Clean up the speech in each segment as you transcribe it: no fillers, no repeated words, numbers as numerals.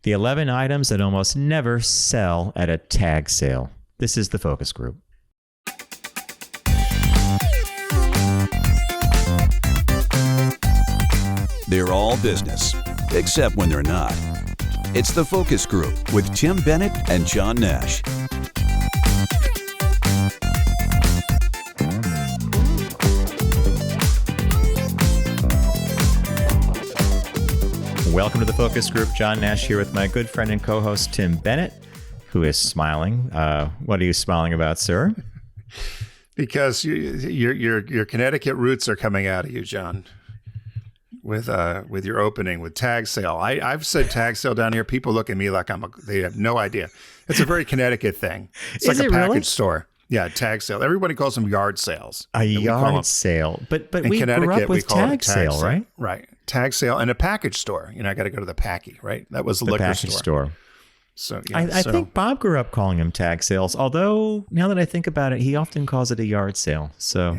The 11 items that almost never sell at a tag sale. This is the focus group. They're all business, except when they're not. It's the focus group with Tim Bennett and John Nash. Welcome to the focus group. John Nash here with my good friend and co-host Tim Bennett, who is smiling. What are you smiling about, sir? Because your Connecticut roots are coming out of you, John. With your opening with tag sale. I've said tag sale down here. People look at me like they have no idea. It's a very Connecticut thing. It's like a package store. Yeah, tag sale. Everybody calls them yard sales. A yard sale. But we grew up with tag sale, right? Right. Tag sale and a package store. I got to go to the packy, right? That was the liquor package store. So yeah, I think Bob grew up calling them tag sales. Although now that I think about it, he often calls it a yard sale. So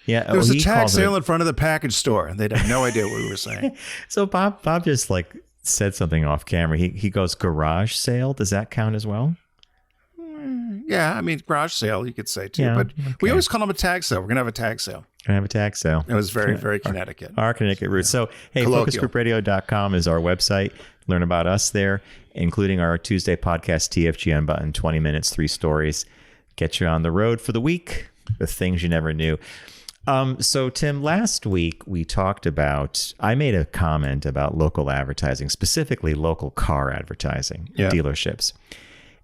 yeah. There was a tag sale in front of the package store, and they'd have no idea what we were saying. So Bob just said something off camera. He goes garage sale. Does that count as well? Yeah, I mean garage sale you could say too, but we always call them a tag sale. We're gonna have a tag sale. Gonna have a tag sale. It was very, very Connecticut. Our Connecticut roots. So hey, focusgroupradio.com is our website. Learn about us there, including our Tuesday podcast, TFG Unbuttoned, 20 minutes, 3 stories. Get you on the road for the week. The things you never knew. So Tim, last week we talked about, I made a comment about local advertising, specifically local car advertising, dealerships.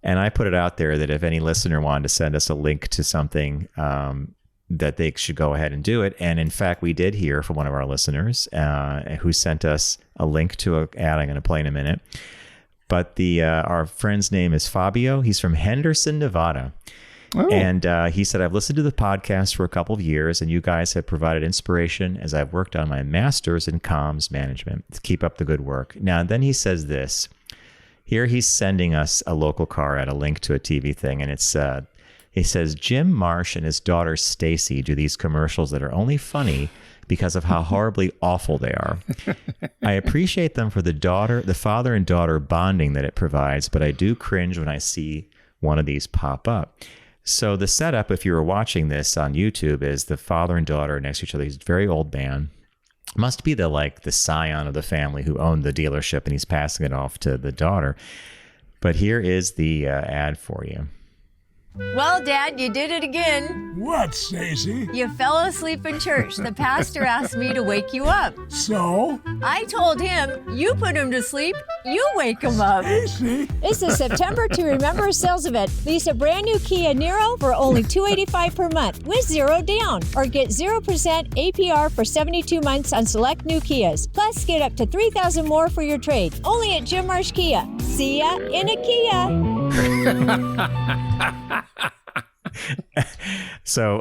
And I put it out there that if any listener wanted to send us a link to something, that they should go ahead and do it. And in fact, we did hear from one of our listeners who sent us a link to an ad I'm going to play in a minute. But our friend's name is Fabio. He's from Henderson, Nevada. Oh. And he said, I've listened to the podcast for a couple of years, and you guys have provided inspiration as I've worked on my master's in comms management. Keep up the good work. Now, then he says this. Here he's sending us a local car ad, a link to a TV thing, and it's he says, Jim Marsh and his daughter Stacy do these commercials that are only funny because of how horribly awful they are. I appreciate them for the father and daughter bonding that it provides, but I do cringe when I see one of these pop up. So the setup, if you were watching this on YouTube, is the father and daughter next to each other. He's a very old man. Must be the scion of the family who owned the dealership, and he's passing it off to the daughter. But here is the ad for you. Well, Dad, you did it again. What, Stacy? You fell asleep in church. The pastor asked me to wake you up. So? I told him, you put him to sleep, you wake him up. Stacy? It's the September to Remember sales event. Lease a brand new Kia Niro for only $285 per month with 0 down. Or get 0% APR for 72 months on select new Kias. Plus, get up to $3,000 more for your trade. Only at Jim Marsh Kia. See ya in a Kia. So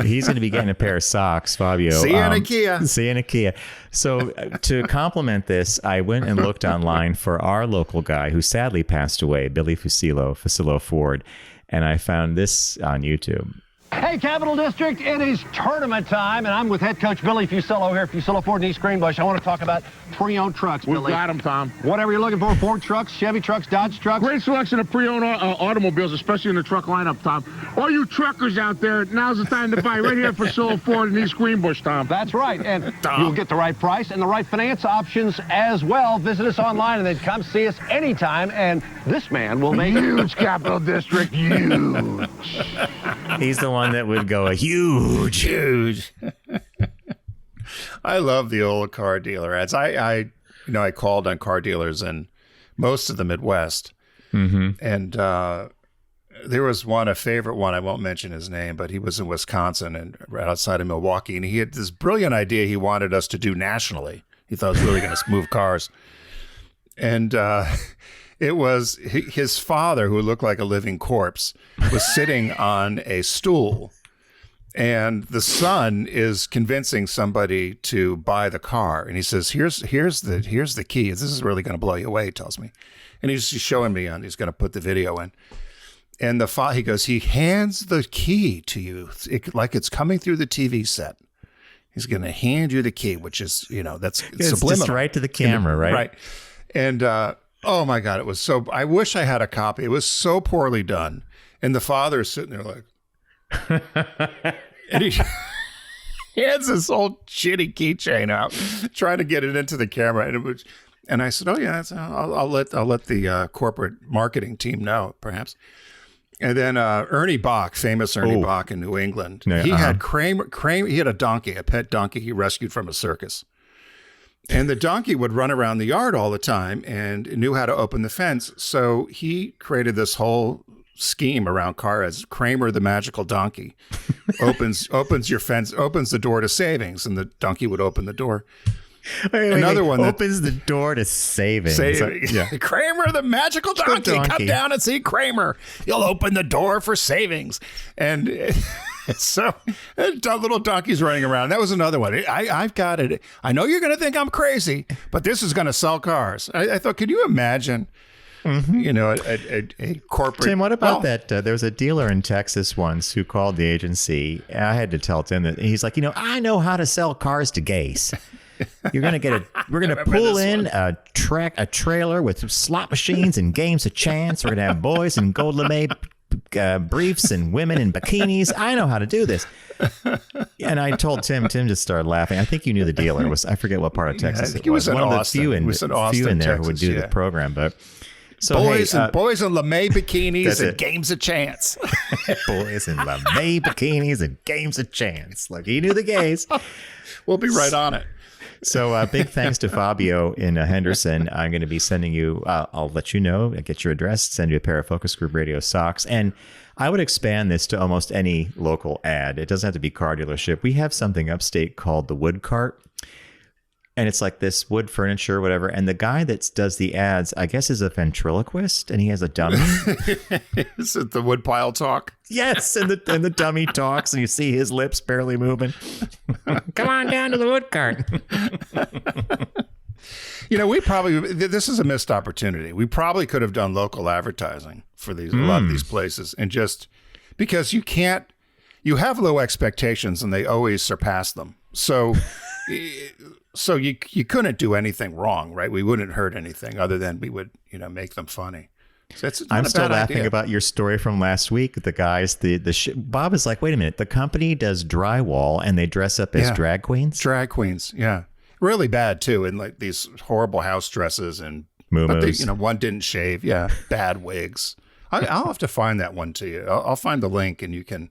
he's going to be getting a pair of socks, Fabio. See you in a Kia. See you in a Kia. So to complement this, I went and looked online for our local guy who sadly passed away, Billy Fusillo Ford, and I found this on YouTube. Hey, Capital District, it is tournament time, and I'm with head coach Billy Fusillo here at Fusillo Ford in East Greenbush. I want to talk about pre-owned trucks, Billy. We've got them, Tom. Whatever you're looking for, Ford trucks, Chevy trucks, Dodge trucks. Great selection of pre-owned automobiles, especially in the truck lineup, Tom. All you truckers out there, now's the time to buy right here at Fusillo Ford in East Greenbush, Tom. That's right, and you'll get the right price and the right finance options as well. Visit us online and then come see us anytime, and this man will make huge Capital District, huge. He's the one that would go a huge. I love the old car dealer ads. I called on car dealers in most of the Midwest, and there was one, a favorite one. I won't mention his name, but he was in Wisconsin and right outside of Milwaukee, and he had this brilliant idea he wanted us to do nationally. He thought it was really going to move cars, and it was his father, who looked like a living corpse, was sitting on a stool. And the son is convincing somebody to buy the car, and he says, "Here's the key. This is really going to blow you away." He tells me, and he's showing me on. He's going to put the video in, and he goes, he hands the key to you like it's coming through the TV set. He's going to hand you the key, which is it's subliminal. just right to the camera, right? Right, and Oh my God, it was so. I wish I had a copy. It was so poorly done, and the father is sitting there like, and he has this old shitty keychain out, trying to get it into the camera, and it was. And I said, "Oh yeah, I'll let the corporate marketing team know, perhaps." And then Ernie Bach, famous Ernie Bach in New England, he had Kramer. He had a donkey, a pet donkey he rescued from a circus. And the donkey would run around the yard all the time and knew how to open the fence. So he created this whole scheme around cars. Kramer the magical donkey opens your fence, opens the door to savings, and the donkey would open the door. Another one that opens the door to savings. Kramer the magical donkey. Come down and see Kramer. He'll open the door for savings. And so little donkeys running around. That was another one. I've got it. I know you're going to think I'm crazy, but this is going to sell cars. I thought, could you imagine, a corporate. Tim, what about that? There was a dealer in Texas once who called the agency. I had to tell Tim that he's like, I know how to sell cars to gays. We're going to pull in a trailer with slot machines and games of chance. We're going to have boys in gold lame briefs and women in bikinis. I know how to do this. And I told Tim just started laughing. I think you knew the dealer. I forget what part of Texas it was. One of the few in there who would do the program. But so boys in lame bikinis and games of chance. Boys in lame bikinis and games of chance. Like he knew the gays. We'll be right on it. So big thanks to Fabio in Henderson. I'm going to be sending you, I'll let you know, get your address, send you a pair of Focus Group Radio socks. And I would expand this to almost any local ad. It doesn't have to be car dealership. We have something upstate called the Wood Cart. And it's like this wood furniture, whatever. And the guy that does the ads, I guess, is a ventriloquist, and he has a dummy. Is it the woodpile talk? Yes, and the dummy talks, and you see his lips barely moving. Come on down to the wood cart. This is a missed opportunity. We probably could have done local advertising for a lot of these places, and just because you have low expectations, and they always surpass them. So you couldn't do anything wrong, right? We wouldn't hurt anything other than we would, make them funny. So I'm still laughing about your story from last week. The guys, Bob is like, wait a minute, the company does drywall and they dress up as drag queens? Drag queens, yeah. Really bad too, in like these horrible house dresses and Moo-moos. But one didn't shave, bad wigs. I'll have to find that one to you. I'll find the link and you can.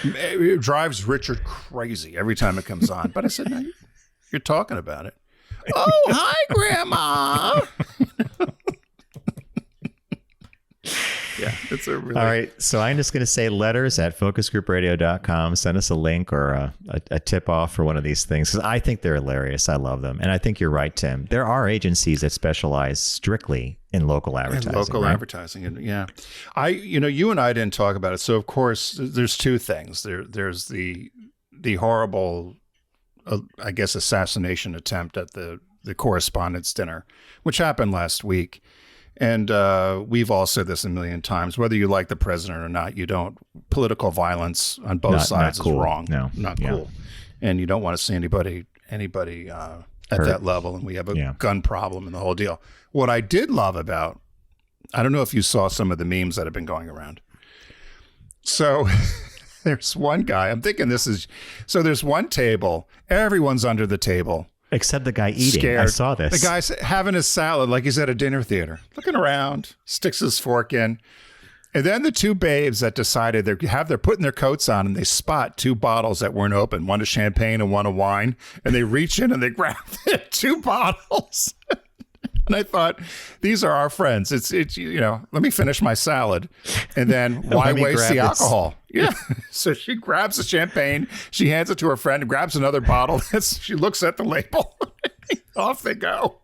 It drives Richard crazy every time it comes on. But I said, no, you're talking about it. Oh, hi, Grandma. It's a really... All right. So I'm just going to say letters at focusgroupradio.com. Send us a link or a tip off for one of these things, because I think they're hilarious. I love them. And I think you're right, Tim. There are agencies that specialize strictly in local advertising. Advertising. And you and I didn't talk about it. So of course there's two things. There's the horrible, I guess, assassination attempt at the correspondence dinner, which happened last week. And we've all said this a million times, whether you like the president or not, political violence on both sides is wrong. No, not cool. And you don't want to see anybody at that level. And we have a gun problem and the whole deal. What I did love about, I don't know if you saw some of the memes that have been going around. So there's one guy, I'm thinking there's one table, everyone's under the table. Except the guy eating. Scared. I saw this. The guy's having his salad like he's at a dinner theater, looking around, sticks his fork in. And then the two babes that decided they're putting their coats on, and they spot two bottles that weren't open, one of champagne and one of wine. And they reach in and they grab the two bottles. And I thought, these are our friends. It's let me finish my salad. And then why waste the alcohol? Yeah. So she grabs the champagne. She hands it to her friend and grabs another bottle. She looks at the label. Off they go.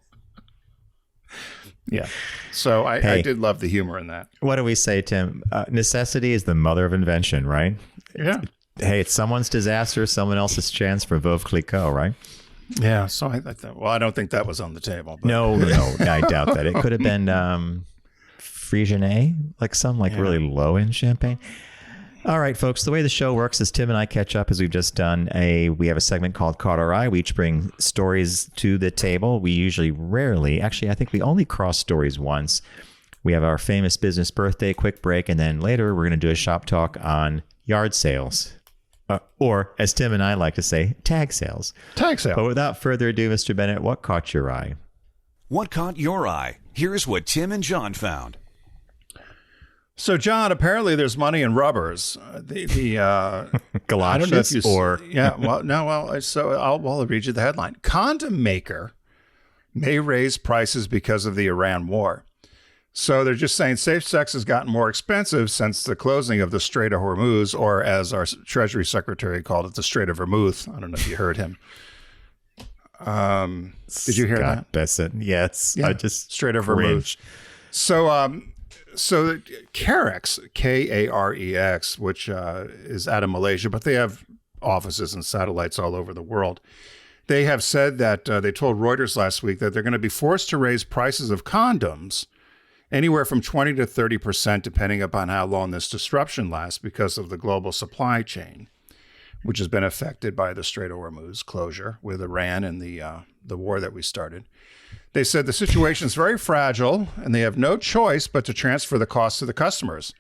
Yeah. So I did love the humor in that. What do we say, Tim? Necessity is the mother of invention, right? Yeah. Hey, it's someone's disaster, someone else's chance for Veuve Clicquot, right? Yeah, so I thought, well, I don't think that was on the table. But. No, I doubt that. It could have been Frisianet, really low in champagne. All right, folks, the way the show works is Tim and I catch up, as we've just done. We have a segment called Caught Our Eye. We each bring stories to the table. We usually I think we only cross stories once. We have our famous business birthday quick break, and then later we're going to do a shop talk on yard sales. Or, as Tim and I like to say, tag sales. Tag sale. But without further ado, Mr. Bennett, what caught your eye? What caught your eye? Here's what Tim and John found. So, John, apparently there's money in rubbers. Galoshes or... Yeah, I'll read you the headline. Condom maker may raise prices because of the Iran war. So they're just saying safe sex has gotten more expensive since the closing of the Strait of Hormuz, or as our Treasury Secretary called it, the Strait of Vermouth. I don't know if you heard him. Did you hear that? Besson. Yes. Yeah. I just Strait of cringe. Vermouth. So Carex, K-A-R-E-X, which is out of Malaysia, but they have offices and satellites all over the world. They have said that they told Reuters last week that they're going to be forced to raise prices of condoms anywhere from 20 to 30%, depending upon how long this disruption lasts because of the global supply chain, which has been affected by the Strait of Hormuz closure with Iran and the war that we started. They said the situation is very fragile and they have no choice but to transfer the cost to the customers.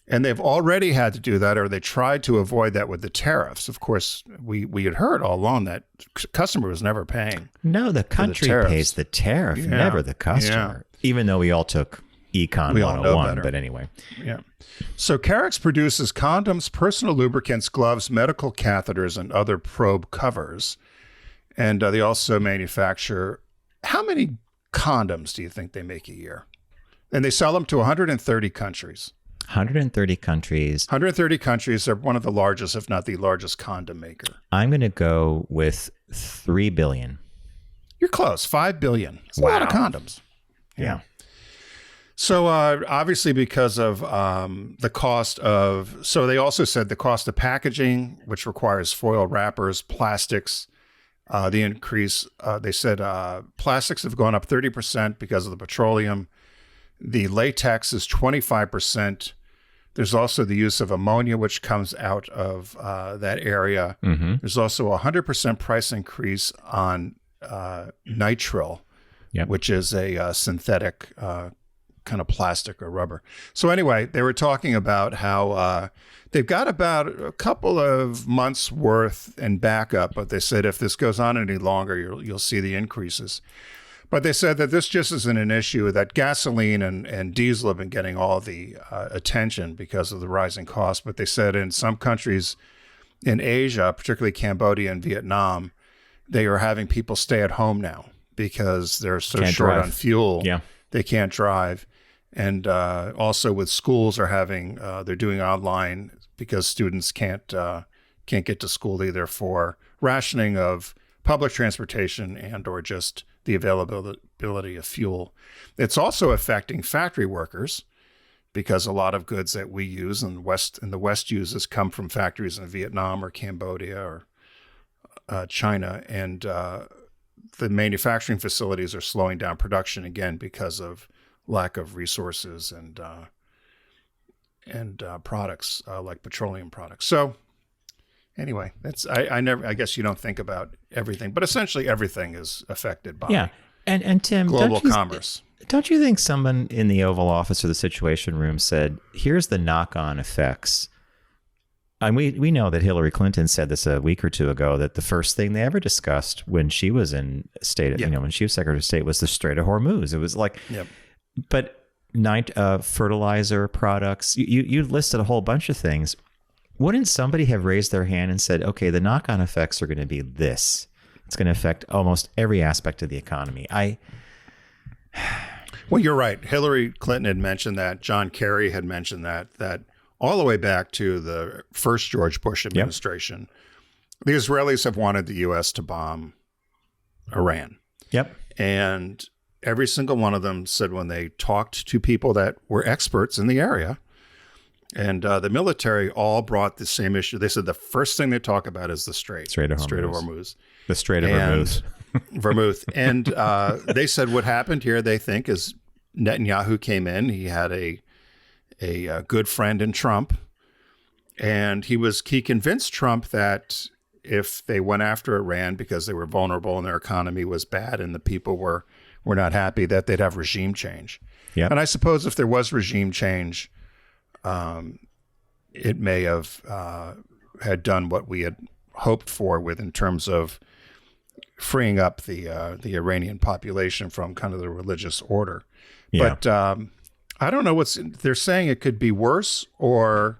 And they've already had to do that, or they tried to avoid that with the tariffs. Of course, we had heard all along that customer was never paying. No, the country pays the tariff, never the customer. Yeah. Even though we all took Econ 101, but anyway. Yeah. So Carex produces condoms, personal lubricants, gloves, medical catheters, and other probe covers. And they also manufacture, how many condoms do you think they make a year? And they sell them to 130 countries. 130 countries. 130 countries. They're one of the largest, if not the largest condom maker. I'm going to go with 3 billion. You're close. 5 billion. It's a lot of condoms. Yeah. So obviously because of the cost of, so they also said the cost of packaging, which requires foil wrappers, plastics, the increase, they said plastics have gone up 30% because of the petroleum. The latex is 25%. There's also the use of ammonia, which comes out of that area. Mm-hmm. There's also a 100% price increase on nitrile, which is a synthetic kind of plastic or rubber. So anyway, they were talking about how they've got about a couple of months worth in backup, but they said if this goes on any longer, you'll see the increases. But they said that this just isn't an issue, that gasoline and diesel have been getting all the attention because of the rising costs. But they said in some countries in Asia, particularly Cambodia and Vietnam, they are having people stay at home now because they're so short on fuel. Yeah. They can't drive. And also with schools are having, they're doing online because students can't get to school either for rationing of public transportation and or just the availability of fuel. It's also affecting factory workers because a lot of goods that we use and the West uses come from factories in Vietnam or Cambodia or China. And the manufacturing facilities are slowing down production again because of lack of resources and products like petroleum products. So anyway, that's I guess you don't think about everything, but essentially everything is affected by and Tim, global commerce. Don't you think someone in the Oval Office or the Situation Room said, "Here's the knock-on effects"? And we know that Hillary Clinton said this a week or two ago, that the first thing they ever discussed when she was in state, when she was Secretary of State, was the Strait of Hormuz. It was like, but fertilizer products. You listed a whole bunch of things. Wouldn't somebody have raised their hand and said, okay, the knock-on effects are going to be this. It's going to affect almost every aspect of the economy. Well, you're right. Hillary Clinton had mentioned that. John Kerry had mentioned that all the way back to the first George Bush administration. The Israelis have wanted the U.S. to bomb Iran. And every single one of them said when they talked to people that were experts in the area, and the military all brought the same issue. They said the first thing they talk about is the Strait of Hormuz. The Strait of Vermouth. Vermouth. And they said what happened here, they think, is Netanyahu came in. He had a good friend in Trump. And he convinced Trump that if they went after Iran because they were vulnerable and their economy was bad and the people were not happy, that they'd have regime change. Yep. And I suppose if there was regime change, it may have had done what we had hoped for in terms of freeing up the Iranian population from kind of the religious order. Yeah. But I don't know they're saying it could be worse, or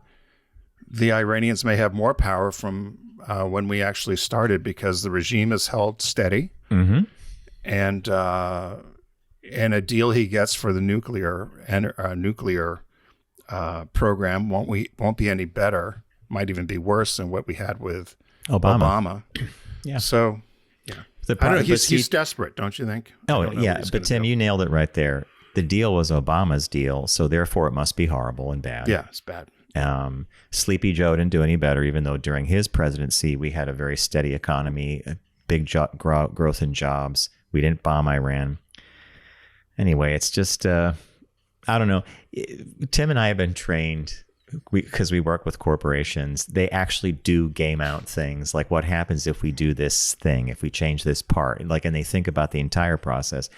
the Iranians may have more power from when we actually started, because the regime is held steady. Mm-hmm. And a deal he gets for the nuclear program won't be any better. Might even be worse than what we had with Obama. Yeah. So, yeah. I don't know. He's desperate, don't you think? Oh, yeah. But Tim, you nailed it right there. The deal was Obama's deal, so therefore it must be horrible and bad. Yeah, it's bad. Sleepy Joe didn't do any better, even though during his presidency we had a very steady economy, a big growth in jobs. We didn't bomb Iran. Anyway, it's just, I don't know. Tim and I have been trained, because we work with corporations. They actually do game out things like, what happens if we do this thing, if we change this part, and they think about the entire process.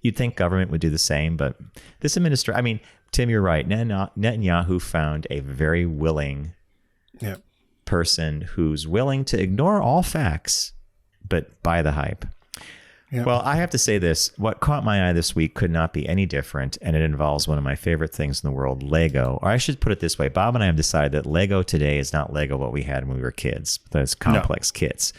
You'd think government would do the same, but this administration, I mean, Tim, you're right. Netanyahu found a very willing person who's willing to ignore all facts, but buy the hype. Yeah. Well, I have to say this. What caught my eye this week could not be any different, and it involves one of my favorite things in the world, Lego. Or I should put it this way. Bob and I have decided that Lego today is not Lego what we had when we were kids. Those complex kits.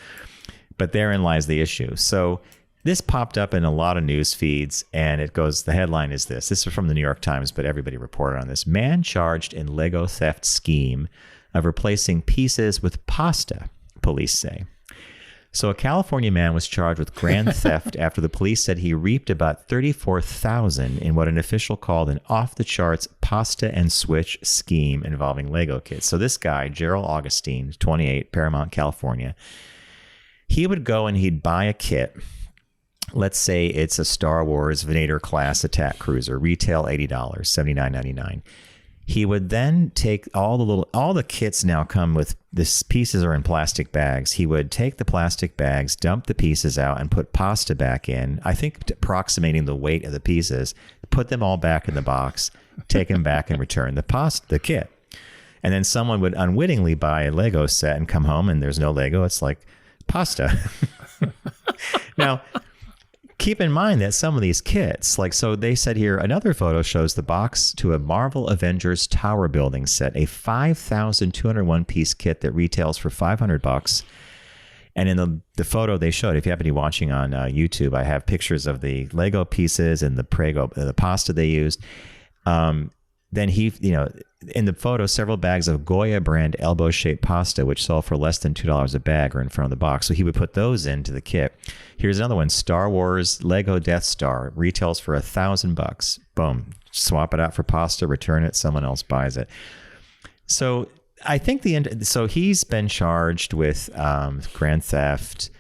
But therein lies the issue. So this popped up in a lot of news feeds, and the headline is this. This is from the New York Times, but everybody reported on this. Man charged in Lego theft scheme of replacing pieces with pasta, police say. So a California man was charged with grand theft after the police said he reaped about $34,000 in what an official called an off-the-charts pasta and switch scheme involving Lego kits. So this guy, Gerald Augustine, 28, Paramount, California, he would go and he'd buy a kit. Let's say it's a Star Wars Venator class attack cruiser, retail $80, $79.99. He would then take all the kits now come with this, pieces are in plastic bags. He would take the plastic bags, dump the pieces out, and put pasta back in, I think approximating the weight of the pieces, put them all back in the box, take them back and return the kit. And then someone would unwittingly buy a Lego set and come home and there's no Lego. It's like pasta. Now, keep in mind that some of these kits, so they said here, another photo shows the box to a Marvel Avengers tower building set, a 5,201 piece kit that retails for $500. And in the photo they showed, if you happen to be watching on YouTube, I have pictures of the Lego pieces and the pasta they used. Then he, in the photo, several bags of Goya brand elbow-shaped pasta, which sold for less than $2 a bag, are in front of the box. So he would put those into the kit. Here's another one: Star Wars Lego Death Star, retails for $1,000. Boom, swap it out for pasta, return it, someone else buys it. So I think so he's been charged with grand theft.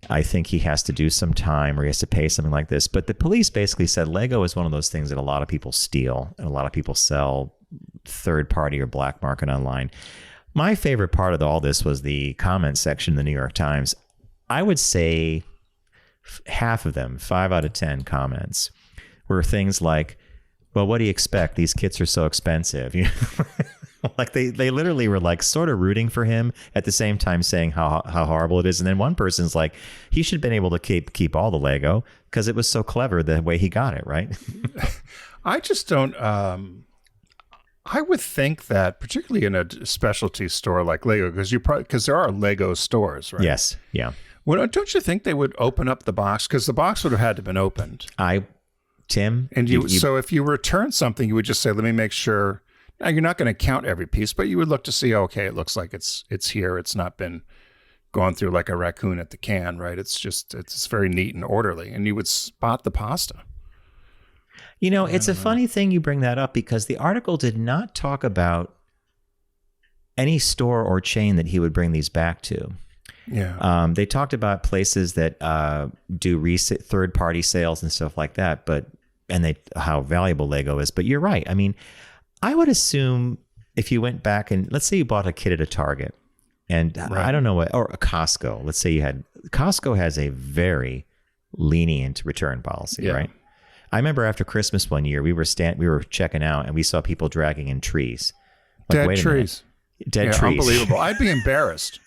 I think he has to do some time, or he has to pay something like this. But the police basically said Lego is one of those things that a lot of people steal and a lot of people sell third party or black market online. My favorite part of all this was the comment section in the New York Times. I would say half of them, 5 out of 10 comments, were things like, well, what do you expect? These kits are so expensive. Like they literally were sort of rooting for him at the same time saying how horrible it is. And then one person's like, he should have been able to keep all the Lego because it was so clever the way he got it, right? I just don't. I would think that particularly in a specialty store like Lego, because there are Lego stores, right? Yes. Yeah. Well, don't you think they would open up the box? Because the box would have had to have been opened. Tim. And so if you return something, you would just say, let me make sure. Now, you're not going to count every piece, but you would look to see, okay, it looks like it's here. It's not been gone through like a raccoon at the can, right? It's very neat and orderly, and you would spot the pasta. It's a funny thing you bring that up, because the article did not talk about any store or chain that he would bring these back to. Yeah. They talked about places that do third-party sales and stuff like that, how valuable Lego is. But you're right. I mean, I would assume if you went back and let's say you bought a kit at a Target and I don't know what, or a Costco, let's say Costco has a very lenient return policy, right? I remember after Christmas one year, we were checking out and we saw people dragging in trees. Dead trees. Dead trees. Unbelievable. I'd be embarrassed.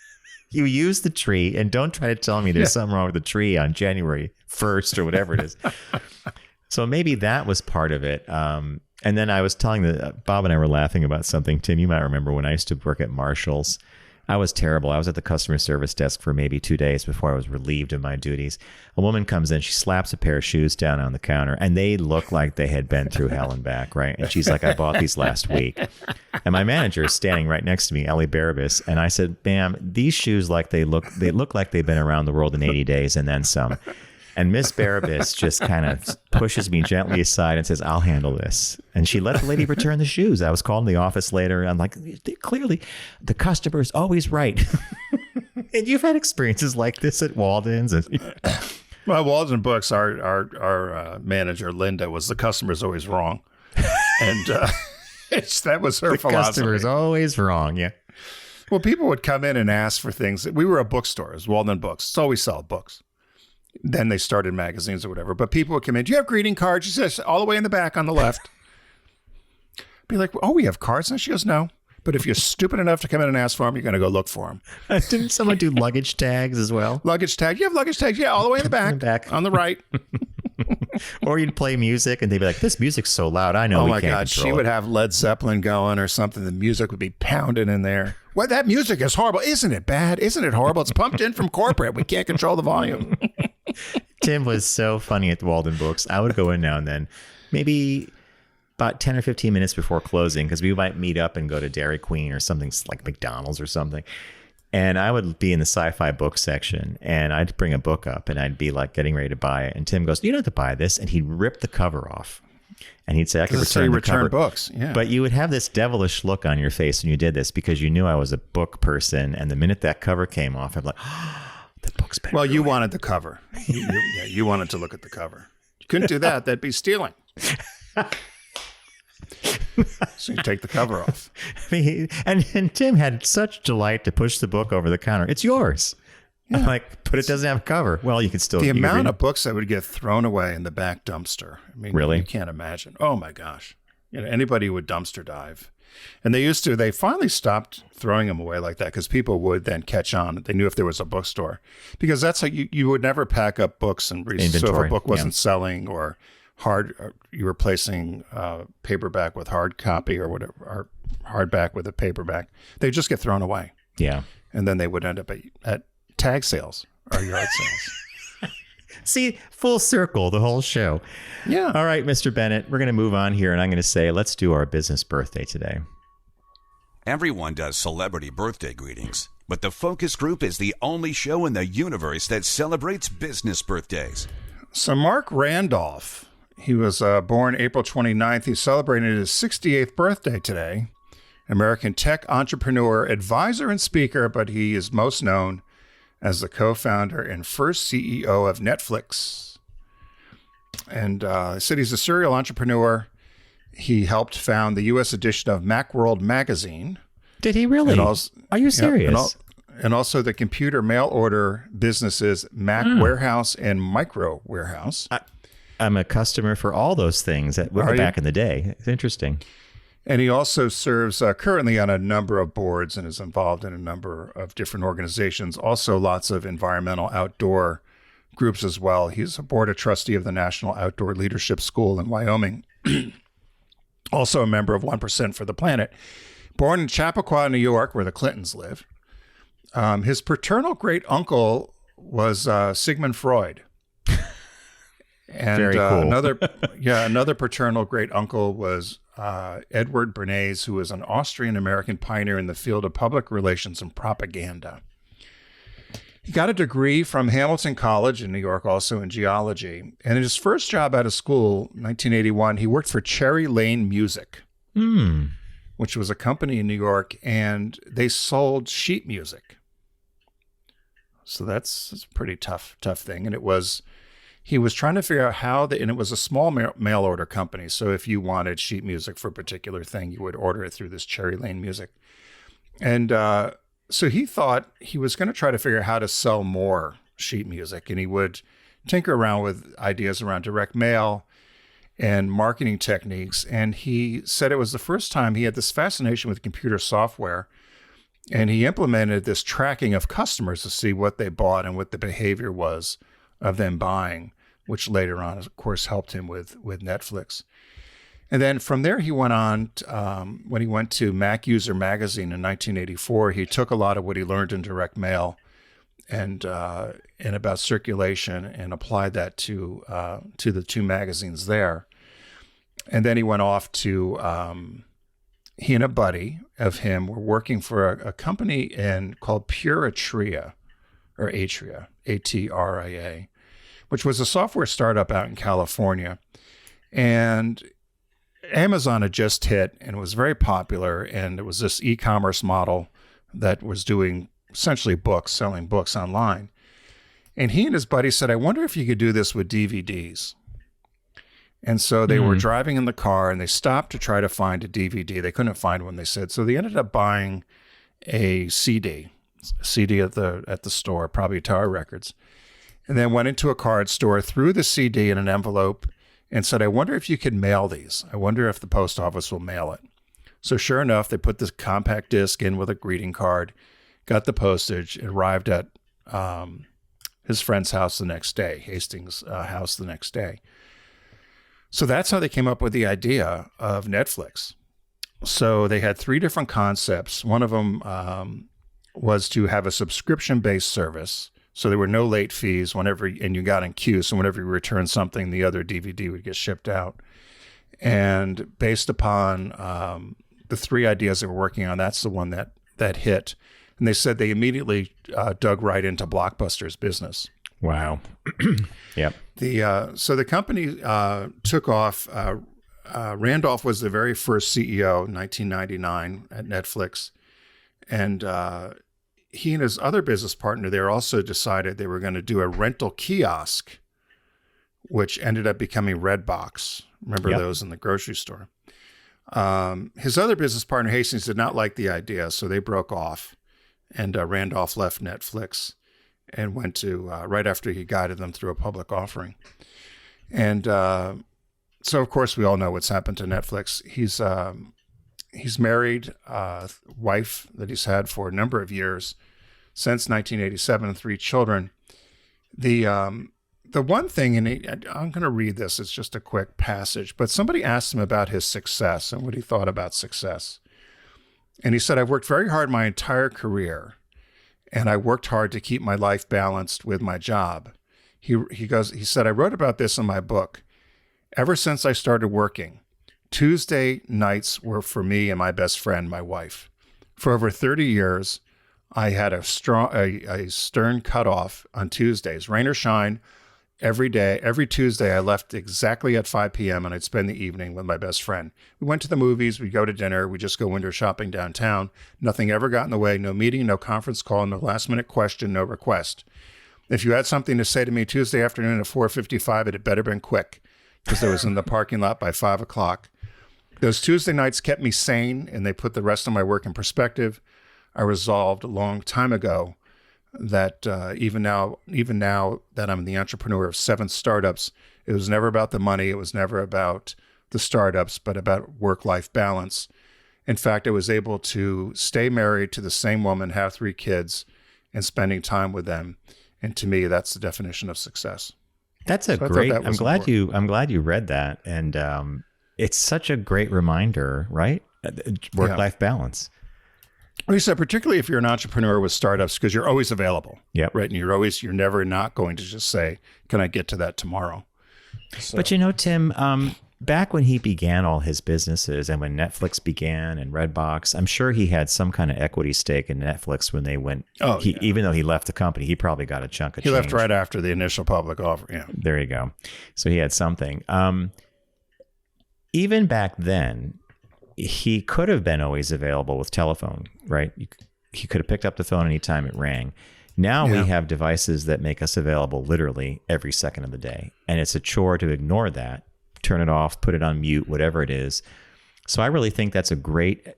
You use the tree, and don't try to tell me there's something wrong with the tree on January 1st or whatever it is. So maybe that was part of it. And then I was telling Bob and I were laughing about something. Tim, you might remember when I used to work at Marshall's. I was terrible. I was at the customer service desk for maybe 2 days before I was relieved of my duties. A woman comes in, she slaps a pair of shoes down on the counter, and they look like they had been through hell and back, right? And she's like, I bought these last week. And my manager is standing right next to me, Ellie Barabas, and I said, ma'am, these shoes they look like they've been around the world in 80 days and then some. And Miss Barabas just kind of pushes me gently aside and says, I'll handle this. And she let the lady return the shoes. I was called in the office later. I'm like, clearly, the customer's always right. And you've had experiences like this at Walden's. Well, Walden Books, our manager, Linda, was the customer's always wrong. And that was her philosophy. The customer's always wrong, yeah. Well, people would come in and ask for things. We were a bookstore. It was Walden Books. So we sell books. Then they started magazines or whatever. But people would come in. Do you have greeting cards? She says, all the way in the back on the left. Be like, oh, we have cards? And she goes, no. But if you're stupid enough to come in and ask for them, you're going to go look for them. Didn't someone do luggage tags as well? Luggage tag. You have luggage tags? Yeah, all the way in the back. On the right. Or you'd play music and they'd be like, this music's so loud. I know. Oh, my God. She would have Led Zeppelin going or something. The music would be pounding in there. Well, that music is horrible. Isn't it bad? Isn't it horrible? It's pumped in from corporate. We can't control the volume. Tim was so funny at the Walden Books. I would go in now and then, maybe about 10 or 15 minutes before closing, because we might meet up and go to Dairy Queen or something like McDonald's or something. And I would be in the sci-fi book section and I'd bring a book up and I'd be like getting ready to buy it. And Tim goes, you don't have to buy this. And he'd rip the cover off. And he'd say, I could return cover. Books. Yeah. But you would have this devilish look on your face when you did this because you knew I was a book person. And the minute that cover came off, I'm like, oh, the book's better. Well, you wanted the cover. You wanted to look at the cover. You couldn't do that. That'd be stealing. So you take the cover off. And Tim had such delight to push the book over the counter. It's yours. Yeah. I'm like, but it doesn't have a cover. Well, you can still. The amount of books that would get thrown away in the back dumpster. I mean, really? You can't imagine. Oh my gosh. Anybody would dumpster dive. And they finally stopped throwing them away like that because people would then catch on. They knew if there was a bookstore, because that's how you would never pack up books and so if a book wasn't selling or you were replacing paperback with hard copy or whatever, or hardback with a paperback, they just get thrown away. Yeah. And then they would end up at tag sales or yard sales. See, full circle, the whole show. Yeah. All right, Mr. Bennett, we're going to move on here, and I'm going to say, let's do our business birthday today. Everyone does celebrity birthday greetings, but the Focus Group is the only show in the universe that celebrates business birthdays. So Marc Randolph, he was born April 29th. He's celebrating his 68th birthday today. American tech entrepreneur, advisor, and speaker, but he is most known as the co-founder and first CEO of Netflix. And he said he's a serial entrepreneur. He helped found the U.S. edition of Macworld magazine. Did he really? Are you serious? And also the computer mail order businesses Mac Warehouse and Micro Warehouse. I'm a customer for all those things back in the day. It's interesting. And he also serves currently on a number of boards and is involved in a number of different organizations. Also lots of environmental outdoor groups as well. He's a board of trustee of the National Outdoor Leadership School in Wyoming. Also a member of 1% for the Planet. Born in Chappaqua, New York, where the Clintons live. His paternal great uncle was Sigmund Freud. And very cool. Another paternal great uncle was Edward Bernays, who was an Austrian-American pioneer in the field of public relations and propaganda. He got a degree from Hamilton College in New York, also in geology. And in his first job out of school, 1981, he worked for Cherry Lane Music, which was a company in New York, and they sold sheet music. So that's a pretty tough thing. And it was he was trying to figure out how and it was a small mail order company. So if you wanted sheet music for a particular thing, you would order it through this Cherry Lane Music. And so he thought he was going to try to figure out how to sell more sheet music, and he would tinker around with ideas around direct mail and marketing techniques. And he said it was the first time he had this fascination with computer software, and he implemented this tracking of customers to see what they bought and what the behavior was of them buying, which later on, of course, helped him with Netflix. And then from there, he went on, when he went to Mac User Magazine in 1984, he took a lot of what he learned in direct mail and about circulation and applied that to the two magazines there. And then he went off to, he and a buddy of him were working for a company called Pure Atria, or Atria, Atria, which was a software startup out in California. And Amazon had just hit and it was very popular. And it was this e-commerce model that was doing essentially books, selling books online. And he and his buddy said, I wonder if you could do this with DVDs. And so they were driving in the car and they stopped to try to find a DVD. They couldn't find one, they said. So they ended up buying a CD at the store, probably Tower Records. And then went into a card store, threw the CD in an envelope, and said, I wonder if you could mail these. I wonder if the post office will mail it. So sure enough, they put this compact disc in with a greeting card, got the postage, arrived at his friend's house the next day, Hastings' house the next day. So that's how they came up with the idea of Netflix. So they had 3 different concepts. One of them was to have a subscription-based service. So there were no late fees and you got in queue. So whenever you returned something, the other DVD would get shipped out. And based upon the 3 ideas they were working on, that's the one that hit. And they said they immediately dug right into Blockbuster's business. Wow. Yep. So the company took off. Randolph was the very first CEO in 1999 at Netflix. And he and his other business partner there also decided they were going to do a rental kiosk, which ended up becoming Redbox. Remember those in the grocery store? His other business partner, Hastings, did not like the idea, so they broke off. And Randolph left Netflix and went to, right after he guided them through a public offering. And so, of course, we all know what's happened to Netflix. He's married a wife that he's had for a number of years, since 1987, and 3 children. The one thing, and I'm going to read this, it's just a quick passage, but somebody asked him about his success and what he thought about success. And he said, I've worked very hard my entire career, and I worked hard to keep my life balanced with my job. He said, I wrote about this in my book. Ever since I started working, Tuesday nights were for me and my best friend, my wife. For over 30 years, I had a stern cutoff on Tuesdays, rain or shine. Every day, every Tuesday, I left exactly at 5 p.m. and I'd spend the evening with my best friend. We went to the movies, we'd go to dinner, we'd just go window shopping downtown. Nothing ever got in the way, no meeting, no conference call, no last minute question, no request. If you had something to say to me Tuesday afternoon at 4:55, it had better been quick, because I was in the parking lot by 5 o'clock. Those Tuesday nights kept me sane, and they put the rest of my work in perspective. I resolved a long time ago that even now that I'm the entrepreneur of 7 startups, it was never about the money. It was never about the startups, but about work-life balance. In fact, I was able to stay married to the same woman, have 3 kids, and spending time with them. And to me, that's the definition of success. That's a great. I'm glad you read that, and it's such a great reminder, right? Work-life balance. Well, you said, particularly if you're an entrepreneur with startups, because you're always available, right? And you're never not going to just say, "Can I get to that tomorrow?" So. But Tim, back when he began all his businesses, and when Netflix began and Redbox, I'm sure he had some kind of equity stake in Netflix when they went. Even though he left the company, he probably got a chunk of change. He left right after the initial public offer. Yeah, there you go. So he had something. Even back then, he could have been always available with telephone, right? He could have picked up the phone anytime it rang. Now we have devices that make us available literally every second of the day. And it's a chore to ignore that, turn it off, put it on mute, whatever it is. So I really think that's a great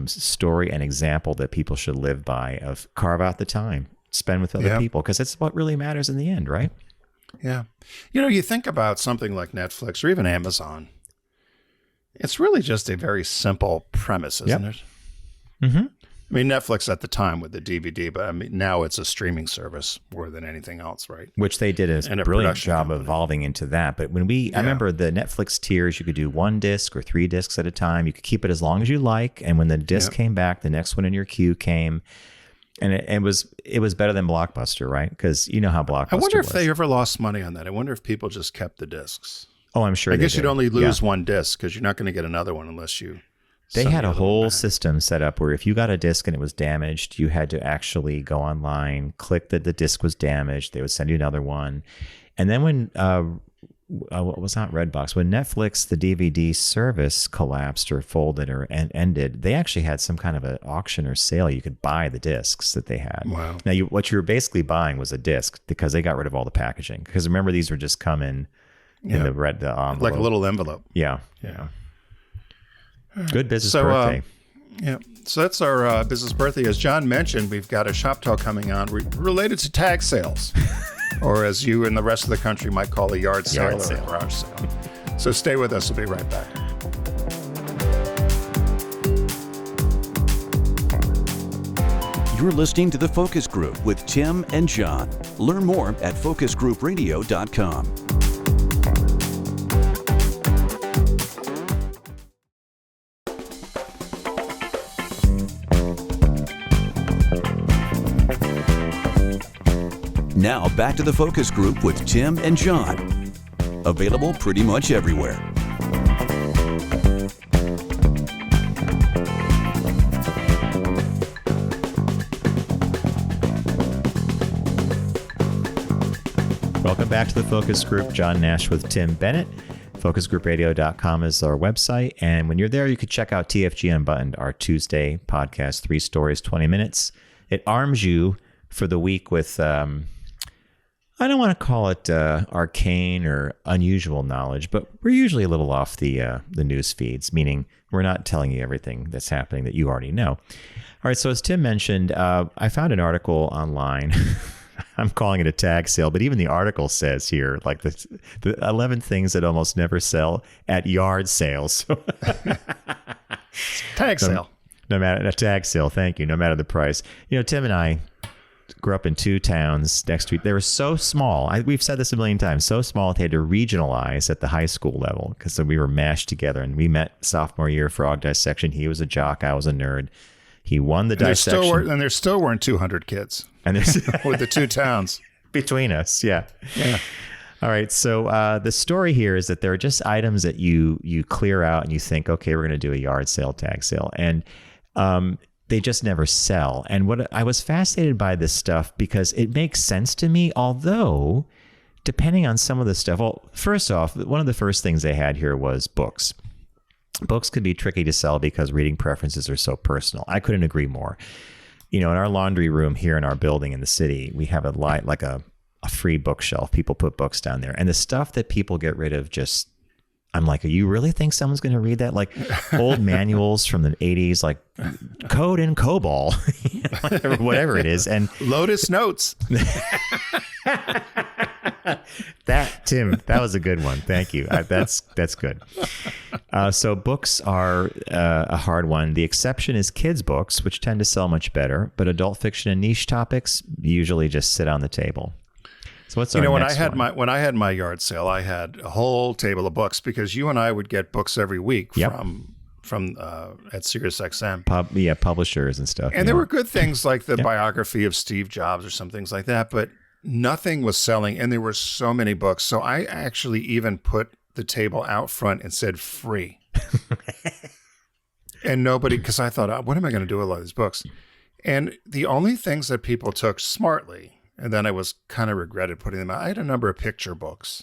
story and example that people should live by, of carve out the time, spend with other people, because it's what really matters in the end, right? Yeah. You think about something like Netflix or even Amazon. It's really just a very simple premise, isn't it? Mm-hmm. I mean, Netflix at the time with the DVD, but I mean, now it's a streaming service more than anything else, right? Which they did a brilliant job evolving into that. But when I remember the Netflix tiers, you could do 1 disc or 3 discs at a time. You could keep it as long as you like. And when the disc came back, the next one in your queue came. And it was better than Blockbuster, right? Because you know how Blockbuster was. I wonder if they ever lost money on that. I wonder if people just kept the discs. Oh, I'm sure. I guess you'd only lose 1 disc because you're not going to get another one unless you. They had a whole system set up where if you got a disc and it was damaged, you had to actually go online, click that the disc was damaged. They would send you another one. And then when it was not Redbox, when Netflix, the DVD service collapsed or folded or ended, they actually had some kind of an auction or sale. You could buy the discs that they had. Wow. Now, what you were basically buying was a disc because they got rid of all the packaging. Because remember, these were just come in the red envelope. Like a little envelope. Yeah. Good business birthday. So that's our business birthday. As John mentioned, we've got a shop talk coming on related to tag sales, or as you and the rest of the country might call a yard sale or a garage sale. So stay with us. We'll be right back. You're listening to The Focus Group with Tim and John. Learn more at focusgroupradio.com. Now back to The Focus Group with Tim and John. Available pretty much everywhere. Welcome back to The Focus Group. John Nash with Tim Bennett. Focusgroupradio.com is our website. And when you're there, you can check out TFG Unbuttoned, our Tuesday podcast, 3 stories, 20 minutes. It arms you for the week with... I don't want to call it arcane or unusual knowledge, but we're usually a little off the news feeds, meaning we're not telling you everything that's happening that you already know. All right, so as Tim mentioned, I found an article online. I'm calling it a tag sale, but even the article says here, like the 11 things that almost never sell at yard sales. Tag sale. No matter a tag sale, thank you. No matter the price. Tim and I grew up in 2 towns next to each. They were so small. We've said this a million times. So small they had to regionalize at the high school level because we were mashed together. And we met sophomore year frog dissection. He was a jock. I was a nerd. He won the dissection. There still weren't 200 kids. And there's with the 2 towns between us. Yeah. All right. So the story here is that there are just items that you clear out and you think, okay, we're going to do a yard sale, tag sale, and they just never sell. And what I was fascinated by this stuff because it makes sense to me, although depending on some of the stuff. Well, first off, one of the first things they had here was books. Books can be tricky to sell because reading preferences are so personal. I couldn't agree more. In our laundry room here in our building in the city, we have a free bookshelf. People put books down there. And the stuff that people get rid of just... I'm like, you really think someone's going to read that? Like old manuals from the 80s, like Code in COBOL, whatever it is. And Lotus Notes. Tim, that was a good one. Thank you. That's good. So books are a hard one. The exception is kids' books, which tend to sell much better. But adult fiction and niche topics usually just sit on the table. So what's our next one? When I had my yard sale, I had a whole table of books because you and I would get books every week from at SiriusXM. Publishers and stuff. And there were good things like the biography of Steve Jobs or some things like that, but nothing was selling, and there were so many books. So I actually even put the table out front and said free. And nobody, because I thought, what am I going to do with all these books? And the only things that people took smartly, and then I was kind of regretted putting them out. I had a number of picture books.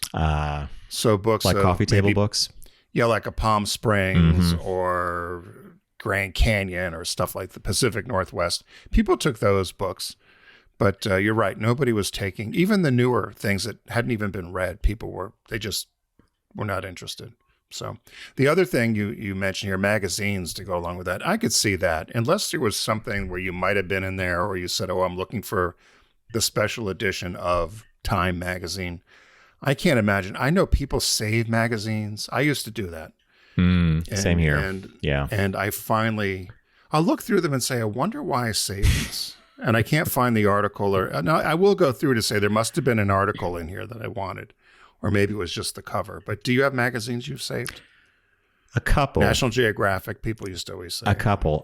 So books like coffee table books? Yeah, like a Palm Springs or Grand Canyon or stuff like the Pacific Northwest. People took those books. But you're right. Nobody was taking, even the newer things that hadn't even been read, they just were not interested. So the other thing you mentioned here, magazines to go along with that, I could see that. Unless there was something where you might have been in there or you said, oh, I'm looking for the special edition of Time magazine. I can't imagine. I know people save magazines. I used to do that. Same here. And I'll look through them and say, I wonder why I saved this. And I can't find the article. No, I will go through to say there must have been an article in here that I wanted. Or maybe it was just the cover. But do you have magazines you've saved? A couple. National Geographic, people used to always say. A couple.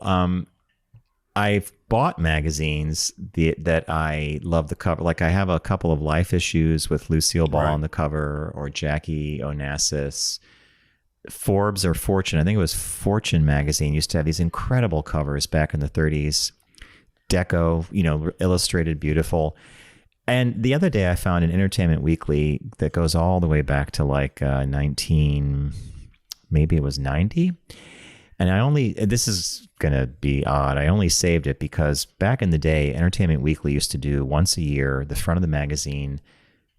I've bought magazines that I love the cover. Like I have a couple of Life issues with Lucille Ball on the cover, or Jackie Onassis. Forbes or Fortune, I think it was Fortune magazine, used to have these incredible covers back in the 30s. Deco, illustrated, beautiful. And the other day I found an Entertainment Weekly that goes all the way back to like 90. And this is going to be odd, I only saved it because back in the day, Entertainment Weekly used to do once a year, the front of the magazine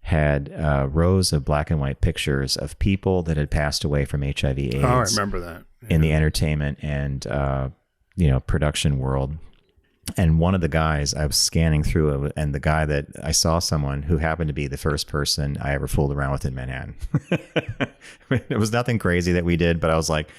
had rows of black and white pictures of people that had passed away from HIV/AIDS. Oh, I remember that. Yeah. In the entertainment and, production world. And one of the guys, I was scanning through it, and the guy that I saw someone who happened to be the first person I ever fooled around with in Manhattan. It was nothing crazy that we did, but I was like,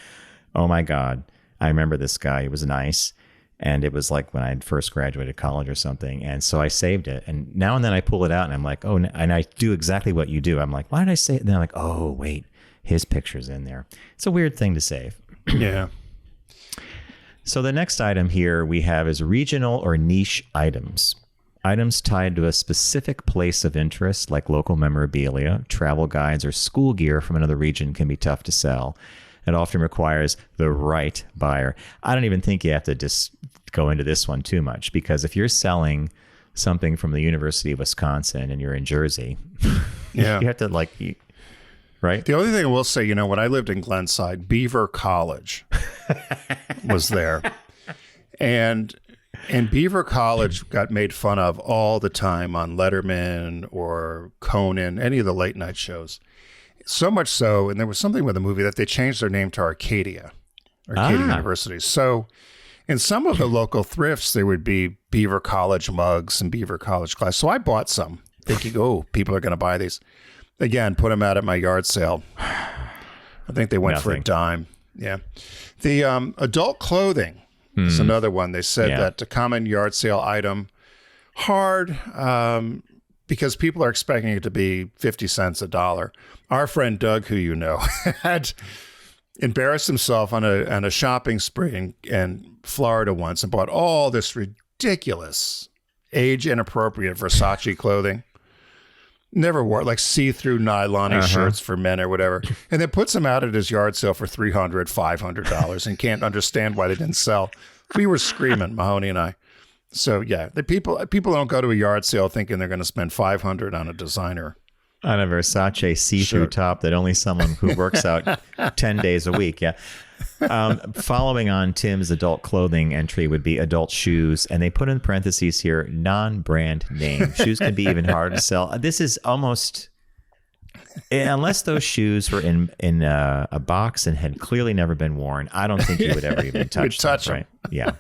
oh my God, I remember this guy. He was nice. And it was like when I first graduated college or something. And so I saved it. And now and then I pull it out and I'm like, oh, and I do exactly what you do. I'm like, why did I say it? And then I'm like, oh, wait, his picture's in there. It's a weird thing to save. Yeah. So the next item here we have is regional or niche items. Items tied to a specific place of interest, like local memorabilia, travel guides, or school gear from another region can be tough to sell. It often requires the right buyer. I don't even think you have to just go into this one too much, because if you're selling something from the University of Wisconsin and you're in Jersey, you have to right? The only thing I will say, when I lived in Glenside, Beaver College was there. And Beaver College got made fun of all the time on Letterman or Conan, any of the late night shows. So much so, and there was something with the movie that they changed their name to Arcadia University. So in some of the local thrifts, there would be Beaver College mugs and Beaver College glass. So I bought some, thinking, oh, people are going to buy these. Again, put them out at my yard sale. I think they went for a dime. Yeah. The adult clothing is another one. They said that a common yard sale item, hard, because people are expecting it to be 50 cents, $1. Our friend Doug, who you know, had embarrassed himself on a shopping spree in Florida once and bought all this ridiculous, age-inappropriate Versace clothing. Never wore, like see-through nylon shirts for men or whatever, and then puts them out at his yard sale for $300, $500 and can't understand why they didn't sell. We were screaming, Mahoney and I. So yeah, the people don't go to a yard sale thinking they're going to spend $500 on a designer. On a Versace see-through top that only someone who works out 10 days a week. Yeah. Following on Tim's adult clothing entry would be adult shoes. And they put in parentheses here, non-brand name. Shoes can be even harder to sell. This is almost, unless those shoes were in a box and had clearly never been worn, I don't think you would ever even touch them. Right? Yeah.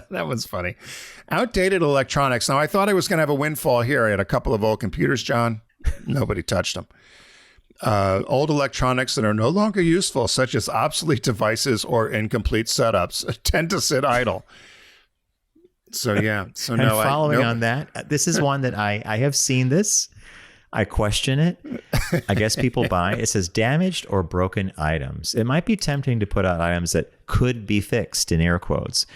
That was funny. Outdated electronics. Now, I thought I was going to have a windfall here. I had a couple of old computers, John. Nobody touched them. Old electronics that are no longer useful, such as obsolete devices or incomplete setups, tend to sit idle. So, yeah. So, and following on that, this is one that I have seen this. I question it. I guess people buy. It says damaged or broken items. It might be tempting to put out items that could be fixed, in air quotes.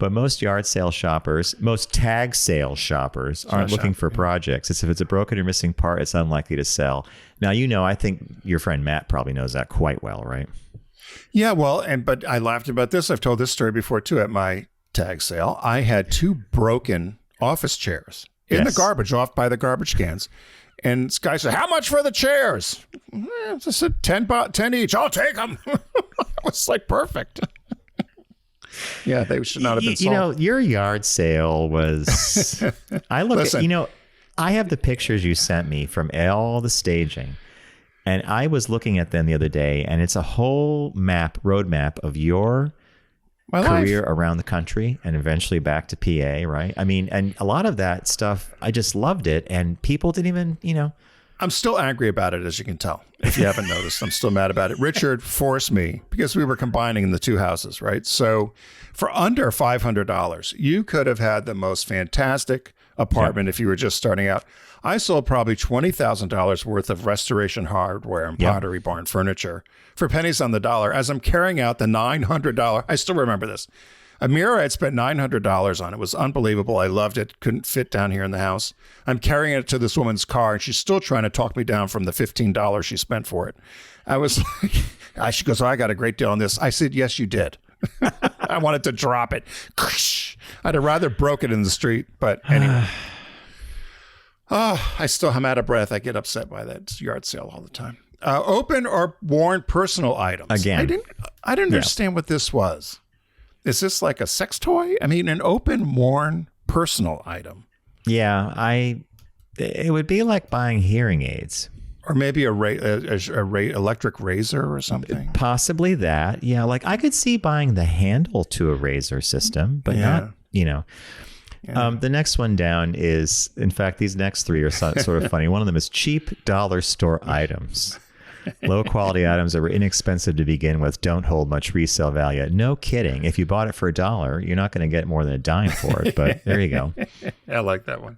But most yard sale shoppers, most tag sale shoppers aren't looking for projects. If it's a broken or missing part, it's unlikely to sell. Now, I think your friend Matt probably knows that quite well, right? Yeah, well, but I laughed about this. I've told this story before, too, at my tag sale. I had 2 broken office chairs in the garbage, off by the garbage cans. And this guy said, how much for the chairs? I said, 10 each. I'll take them. I was like, perfect. Yeah, they should not have been sold. You know, your yard sale was. I look at, you know, I have the pictures you sent me from all the staging, and I was looking at them the other day, and it's a whole roadmap of your career around the country and eventually back to PA, right? I mean, and a lot of that stuff, I just loved it, and people didn't even, you know. I'm still angry about it, as you can tell. If you haven't noticed, I'm still mad about it. Richard forced me, because we were combining the two houses, right? So for under $500, you could have had the most fantastic apartment if you were just starting out. I sold probably $20,000 worth of restoration hardware and Pottery Barn furniture for pennies on the dollar as I'm carrying out the $900. I still remember this. A mirror I'd spent $900 on. It was unbelievable. I loved it. Couldn't fit down here in the house. I'm carrying it to this woman's car, and she's still trying to talk me down from the $15 she spent for it. I was like, she goes, oh, I got a great deal on this. I said, yes, you did. I wanted to drop it. I'd have rather broke it in the street, but anyway. I'm out of breath. I get upset by that yard sale all the time. Open or worn personal items. Again. I didn't understand what this was. Is this like a sex toy? I mean, an open, worn personal item. Yeah, it would be like buying hearing aids. Or maybe a electric razor or something. Possibly that. Yeah, like I could see buying the handle to a razor system, but not, you know. Yeah. The next one down is, in fact, these next three are sort of funny. One of them is cheap dollar store items. Low quality items that were inexpensive to begin with don't hold much resale value. No kidding. If you bought it for $1, you're not going to get more than a dime for it. But there you go. I like that one.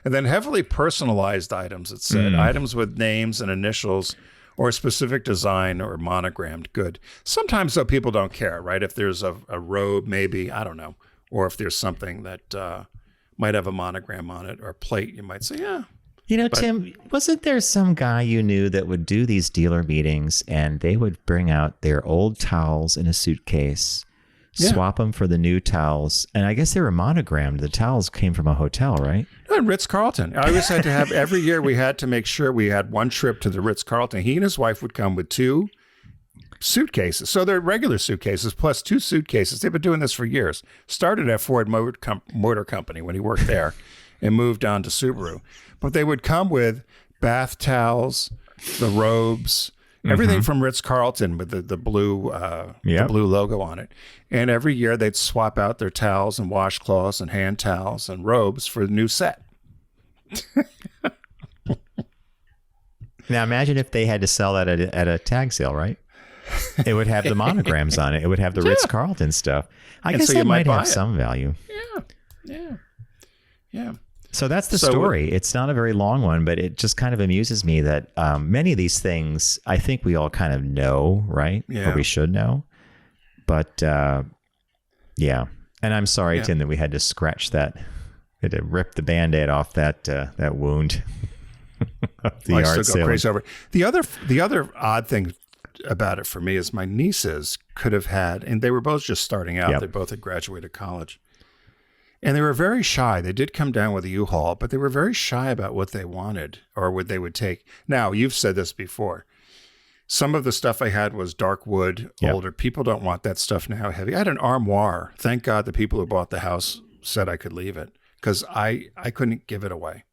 And then heavily personalized items. It said items with names and initials or a specific design or monogrammed good. Sometimes, though, people don't care, right? If there's a robe, maybe, I don't know. Or if there's something that might have a monogram on it or a plate, you might say, yeah. You know, Tim, wasn't there some guy you knew that would do these dealer meetings and they would bring out their old towels in a suitcase, swap them for the new towels, and I guess they were monogrammed. The towels came from a hotel, right? No, Ritz-Carlton. I always had to have, every year we had to make sure we had one trip to the Ritz-Carlton. He and his wife would come with 2 suitcases. So they're regular suitcases plus 2 suitcases. They've been doing this for years. Started at Ford Motor Company when he worked there and moved on to Subaru. But they would come with bath towels, the robes, everything from Ritz-Carlton with the blue the blue logo on it. And every year they'd swap out their towels and washcloths and hand towels and robes for the new set. Now imagine if they had to sell that at a tag sale, right? It would have the monograms on it. It would have the Ritz-Carlton stuff. I guess that might have some value. Yeah. So that's the story. It's not a very long one, but it just kind of amuses me that many of these things, I think we all kind of know, right? Yeah. Or we should know. But yeah. And I'm sorry, Tim, that we had to scratch that, had to rip the Band-Aid off that wound. I still go crazy over it. The other odd thing about it for me is my nieces could have had, and they were both just starting out. They both had graduated college. And they were very shy. They did come down with a U-Haul, but they were very shy about what they wanted or what they would take. Now, you've said this before. Some of the stuff I had was dark wood, older. People don't want that stuff now, heavy. I had an armoire. Thank God the people who bought the house said I could leave it because I couldn't give it away,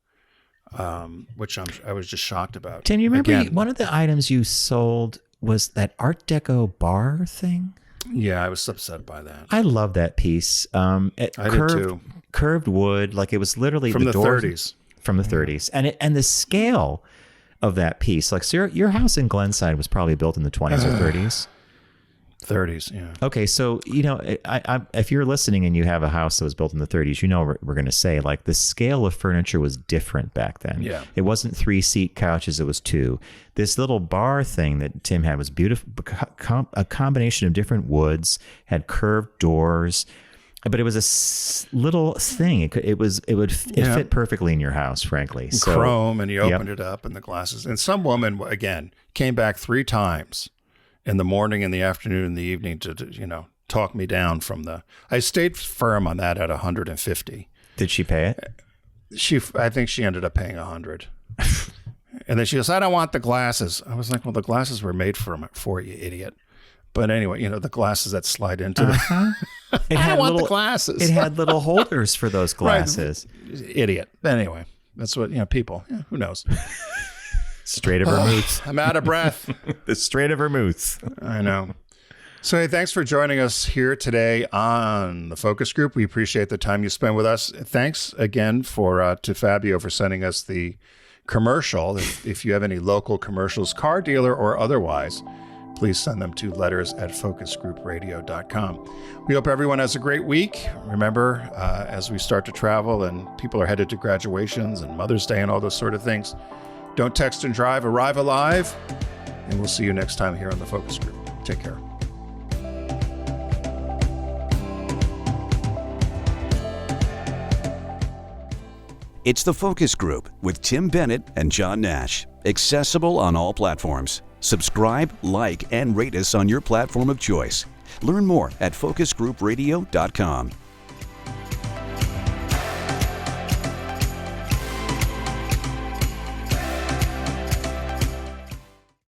which I was just shocked about. Tim, you remember one of the items you sold was that Art Deco bar thing? Yeah, I was upset by that. I love that piece. I did too. Curved wood, like it was literally from the doors, 30s. From the 30s, and the scale of that piece, like so your house in Glenside was probably built in the 20s or 30s. 30s, yeah. Okay, so you know, I if you're listening and you have a house that was built in the 30s, you know we're going to say like the scale of furniture was different back then. Yeah, it wasn't 3-seat couches; it was 2. This little bar thing that Tim had was beautiful, a combination of different woods, had curved doors, but it was a little thing. It fit perfectly in your house, frankly. So, chrome, and you opened it up, and the glasses. And some woman again came back 3 times. In the morning, in the afternoon, in the evening to talk me down from the. I stayed firm on that at 150. Did she pay it? I think she ended up paying 100. And then she goes, "I don't want the glasses." I was like, "Well, the glasses were made for you, idiot." But anyway, the glasses that slide into I want the glasses. It had little holders for those glasses. Right. Idiot. Anyway, that's what, people, who knows? Strait of Vermouth. I'm out of breath. The Strait of Vermouth. I know. So, hey, thanks for joining us here today on the Focus Group. We appreciate the time you spend with us. Thanks again to Fabio for sending us the commercial. If you have any local commercials, car dealer or otherwise, please send them to letters@focusgroupradio.com. We hope everyone has a great week. Remember, as we start to travel and people are headed to graduations and Mother's Day and all those sort of things, don't text and drive, arrive alive, and we'll see you next time here on the Focus Group. Take care. It's the Focus Group with Tim Bennett and John Nash. Accessible on all platforms. Subscribe, like, and rate us on your platform of choice. Learn more at focusgroupradio.com.